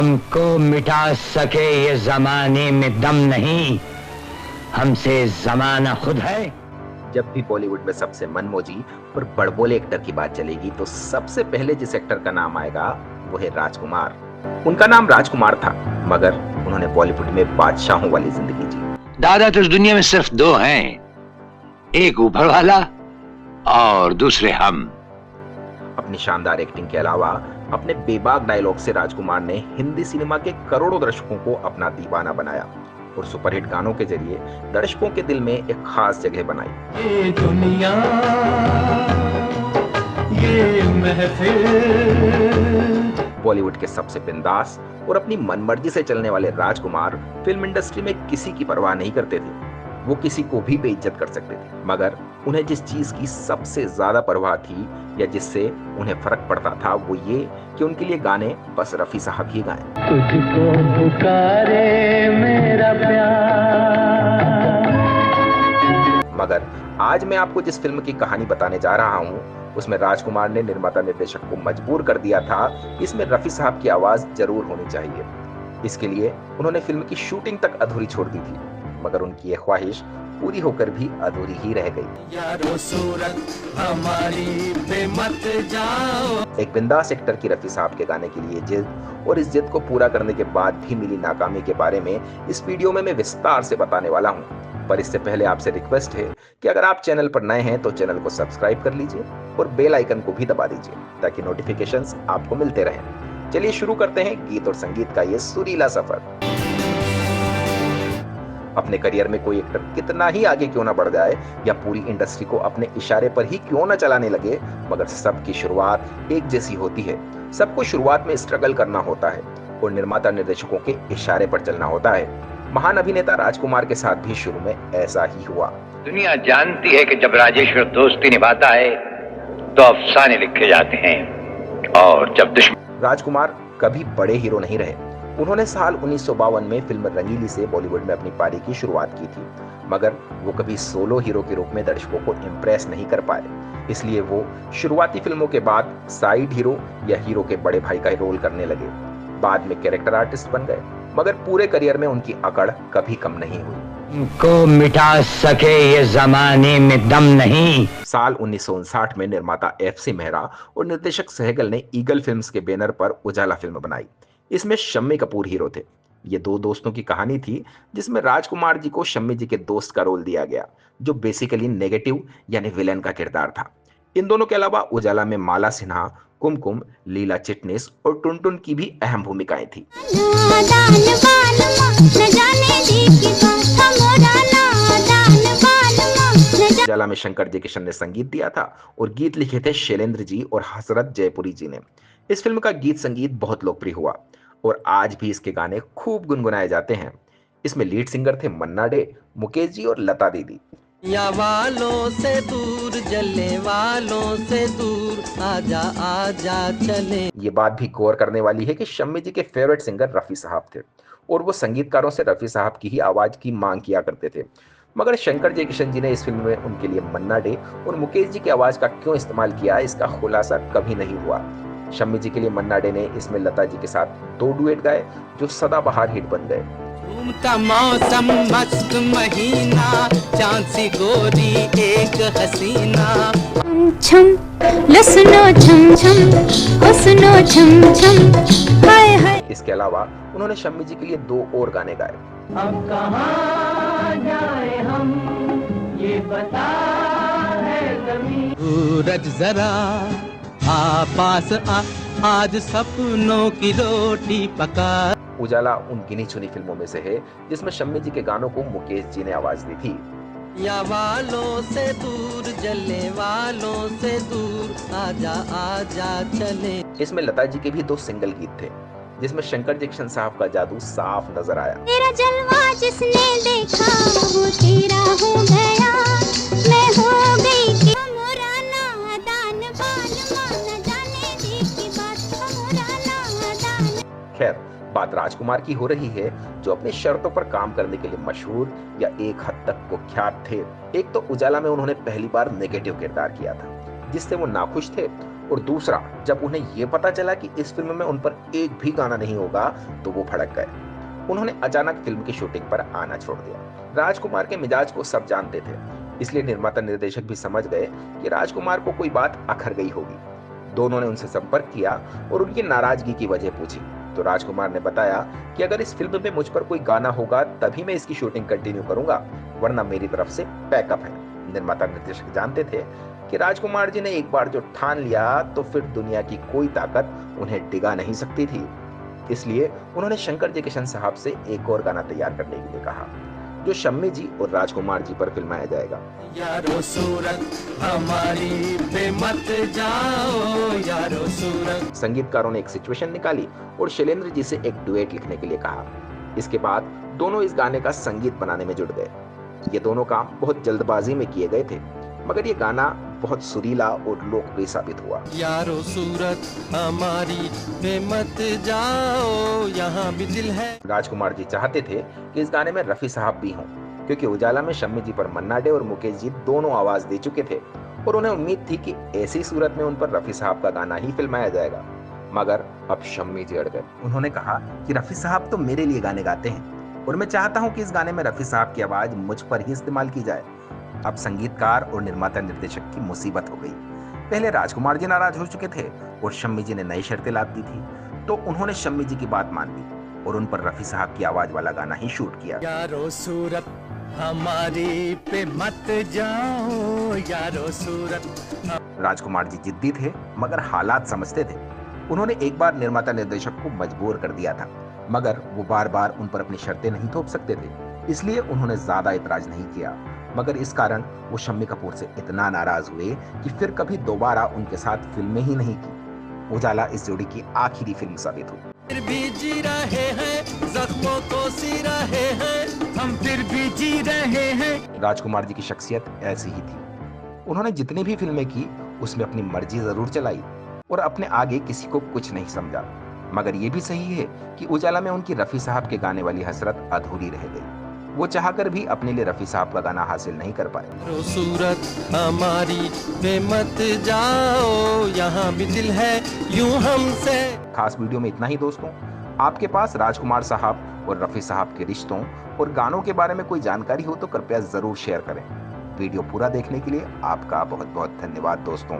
हमको मिटा सके ये जमाने में दम नहीं, हमसे जमाना खुद है। जब भी बॉलीवुड में सबसे मनमोजी और बड़बोले एक्टर की बात चलेगी तो सबसे पहले जिस एक्टर का नाम आएगा वो है राजकुमार। उनका नाम राजकुमार था, मगर उन्होंने बॉलीवुड में बादशाहों वाली जिंदगी जी। दादा तो इस दुनिया में सिर्फ दो हैं, एक ऊपर वाला और दूसरे हम। अपनी शानदार एक्टिंग के अलावा अपने बेबाक डायलॉग से राजकुमार ने हिंदी सिनेमा के करोड़ों दर्शकों को अपना दीवाना बनाया और सुपरहिट गानों के जरिए दर्शकों के दिल में एक खास जगह बनाई। ये दुनिया, ये महफिल। बॉलीवुड के सबसे बिंदास और अपनी मनमर्जी से चलने वाले राजकुमार फिल्म इंडस्ट्री में किसी की परवाह नहीं करते थे। वो किसी को भी बेइज्जत कर सकते थे, मगर उन्हें जिस चीज की सबसे ज्यादा परवाह थी या जिससे उन्हें फर्क पड़ता था वो ये कि उनके लिए गाने बस रफी साहब ही गाएं। तुझको पुकारे मेरा प्यार। मगर आज मैं आपको जिस फिल्म की कहानी बताने जा रहा हूँ उसमें राजकुमार ने निर्माता निर्देशक को मजबूर कर दिया था इसमें रफी साहब की आवाज जरूर होनी चाहिए। इसके लिए उन्होंने फिल्म की शूटिंग तक अधूरी छोड़ दी थी, मगर उनकी यह ख्वाहिश पूरी होकर भी अधूरी ही रह गई। यारो सूरत हमारी पे मत जाओ। एक बिंदास एक्टर की रफी साहब के गाने के लिए जिद और इस जिद को पूरा करने के बाद भी मिली नाकामी के बारे में इस वीडियो में मैं विस्तार से बताने वाला हूं। पर इससे पहले आपसे रिक्वेस्ट है कि अगर आप चैनल पर नए हैं तो चैनल को सब्सक्राइब कर लीजिए और बेल आइकन को भी दबा दीजिए ताकि नोटिफिकेशंस आपको मिलते रहें। चलिए शुरू करते हैं गीत और संगीत का ये सुरीला सफर। अपने करियर में कोई एक्टर कितना ही आगे क्यों ना बढ़ जाए या पूरी इंडस्ट्री को अपने इशारे पर ही क्यों ना चलाने लगे, मगर सबकी शुरुआत एक जैसी होती है। सबको शुरुआत में स्ट्रगल करना होता है और निर्माता निर्देशकों के इशारे पर चलना होता है। महान अभिनेता राजकुमार के साथ भी शुरू में ऐसा ही हुआ। दुनिया जानती है कि जब राजेश्वर दोस्ती निभाता है तो अफसाने लिखे जाते हैं, और जब दुश्मन। राजकुमार कभी बड़े हीरो नहीं रहे। उन्होंने साल 1952 में फिल्म रंगीली से बॉलीवुड में अपनी पारी की शुरुआत की थी, मगर वो कभी सोलो हीरो के रूप में दर्शकों को इम्प्रेस नहीं कर पाए। इसलिए वो शुरुआती फिल्मों के बाद साइड हीरो या हीरो के बड़े भाई का रोल करने लगे। बाद में कैरेक्टर आर्टिस्ट बन गए, मगर पूरे करियर में उनकी अकड़ कभी कम नहीं हुई। को मिटा सके ये जमाने में दम नहीं। साल 1959 में निर्माता FC मेहरा और निर्देशक सहगल ने ईगल फिल्म्स के बैनर पर उजाला फिल्म बनाई। इसमें शम्मी कपूर हीरो थे। ये दो दोस्तों की कहानी थी जिसमें राजकुमार जी को शम्मी जी के दोस्त का रोल दिया गया, जो बेसिकली नेगेटिव यानी विलेन का किरदार था। इन दोनों के अलावा उजाला में माला सिन्हा, कुमकुम, लीला चिटनिस और टुनटुन की भी अहम भूमिकाएं थी। उजाला में शंकर जयकिशन ने संगीत दिया था और गीत लिखे थे शैलेंद्र जी और हसरत जयपुरी जी ने। इस फिल्म का गीत संगीत बहुत लोकप्रिय हुआ और आज भी इसके गाने खूब गुनगुनाए जाते हैं। इसमें लीड सिंगर थे मन्ना डे, मुकेश जी और लता दीदी। या वालों से दूर, जलने वालों से दूर, आजा आजा चले। ये बात भी गौर करने वाली है कि शम्मी जी के फेवरेट सिंगर रफी साहब थे और वो संगीतकारों से रफी साहब की ही आवाज की मांग किया करते थे। मगर शंकर जयकिशन जी ने इस फिल्म में उनके लिए मन्ना डे और मुकेश जी की आवाज का क्यों इस्तेमाल किया, इसका खुलासा कभी नहीं हुआ। शम्मी जी के लिए मन्ना डे ने इसमें लता जी के साथ 2 डुएट गाए जो सदाबहार हिट बन गए। झूमता मौसम, मस्त महीना, चांद सी गोरी एक हसीना। छम लसनो छम छम, हसनो छम छम, हाय हाय। इसके अलावा उन्होंने शम्मी जी के लिए 2 और गाने गाए। अब कहाँ जाए हम, ये बता है ज़मीं। सूरज जरा आ पास आ, आज सपनों की रोटी पका। उजाला उन गिनी चुनी फिल्मों में से है जिसमें शम्मी जी के गानों को मुकेश जी ने आवाज दी थी। या वालों से दूर, जलने वालों से दूर, आजा आजा चले। इसमें लता जी के भी 2 सिंगल गीत थे जिसमें शंकर जयकिशन साहब का जादू साफ नजर आया। तेरा जलवा जिसने देखा वो तेरा हो गया, मैं हो गई कि मोरा नादान बाल मान जाने दी की बात, मोरा नादान। खैर, बात राजकुमार की हो रही है जो अपनी शर्तों पर काम करने के लिए मशहूर या एक हद तक कुख्यात थे। एक तो उजाला में उन्होंने पहली बार नेगेटिव किरदार किया था जिससे वो नाखुश थे और दूसरा, जब उन्हें ये पता चला कि इस फिल्म में उन पर एक भी गाना नहीं होगा तो वो भड़क गए। उन्होंने अचानक फिल्म की शूटिंग पर आना छोड़ दिया। राजकुमार के मिजाज को सब जानते थे, इसलिए निर्माता निर्देशक भी समझ गए कि राजकुमार को कोई बात अखर गई होगी। दोनों ने उनसे संपर्क किया और उनकी नाराजगी की वजह पूछी तो राजकुमार ने बताया कि अगर इस फिल्म में मुझ पर कोई गाना होगा तभी मैं इसकी शूटिंग कंटिन्यू करूंगा, वरना मेरी तरफ से पैकअप है। निर्माता निर्देशक जानते थे कि राजकुमार जी ने एक बार जो ठान लिया तो फिर दुनिया की कोई ताकत उन्हें डिगा नहीं सकती थी। इसलिए उन्होंने शंकर जयकिशन साहब से एक और गाना तैयार करने के लिए कहा, जो शम्मी जी और राजकुमार जी पर फिल्माया जाएगा। यारो सूरत हमारी पे मत जाओ, यारो सूरत। संगीतकारों ने एक सिचुएशन निकाली और शैलेंद्र जी से एक डुएट लिखने के लिए कहा। इसके बाद दोनों इस गाने का संगीत बनाने में जुट गए। ये दोनों काम बहुत जल्दबाजी में किए गए थे, मगर ये गाना बहुत सुरीला और लोकप्रिय साबित हुआ। यारो सूरत हमारी पे मत जाओ, यहाँ भी दिल है। राजकुमार जी चाहते थे कि इस गाने में रफी साहब भी हों, क्योंकि उजाला में शम्मी जी पर मन्ना डे और मुकेश जी दोनों आवाज दे चुके थे और उन्हें उम्मीद थी कि ऐसी सूरत में उन पर रफी साहब का गाना ही फिल्माया जाएगा। मगर अब शम्मी जी अड़ गए। उन्होंने कहा कि रफी साहब तो मेरे लिए गाने गाते हैं और मैं चाहता हूं कि इस गाने में रफी साहब की आवाज मुझ पर ही इस्तेमाल की जाए। अब संगीतकार और निर्माता निर्देशक की मुसीबत हो गई। पहले राजकुमार जी नाराज हो चुके थे और शम्मी जी ने नई शर्तें लाद दी थी, तो उन्होंने शम्मी जी की बात मान ली और उन पर रफी साहब की आवाज वाला गाना ही शूट किया। यारो सूरत हमारी पे मत जाओ, यारो सूरत। राजकुमार जी जिद्दी थे, मगर हालात समझते थे। उन्होंने एक बार निर्माता निर्देशक को मजबूर कर दिया था, मगर वो बार बार उन पर अपनी शर्तें नहीं थोप सकते थे, इसलिए उन्होंने ज्यादा इतराज नहीं किया। मगर इस कारण वो शम्मी कपूर से इतना नाराज हुए कि फिर कभी दोबारा उनके साथ फिल्में ही नहीं की। उजाला इस जोड़ी की आखिरी फिल्म साबित हुई। फिर भी जी रहे हैं, जख्मों को सी रहे हैं, हम फिर भी जी रहे हैं। राजकुमार जी की शख्सियत ऐसी ही थी। उन्होंने जितनी भी फिल्में की उसमें अपनी मर्जी जरूर चलाई और अपने आगे किसी को कुछ नहीं समझा। मगर ये भी सही है कि उजाला में उनकी रफी साहब के गाने वाली हसरत अधूरी रह गई। वो चाहकर भी अपने लिए रफी साहब का गाना हासिल नहीं कर पाए। यारो सूरत हमारी पे मत जाओ, यहाँ भी दिल है यूं हमसे। खास वीडियो में इतना ही दोस्तों। आपके पास राजकुमार साहब और रफी साहब के रिश्तों और गानों के बारे में कोई जानकारी हो तो कृपया जरूर शेयर करें। वीडियो पूरा देखने के लिए आपका बहुत बहुत धन्यवाद दोस्तों।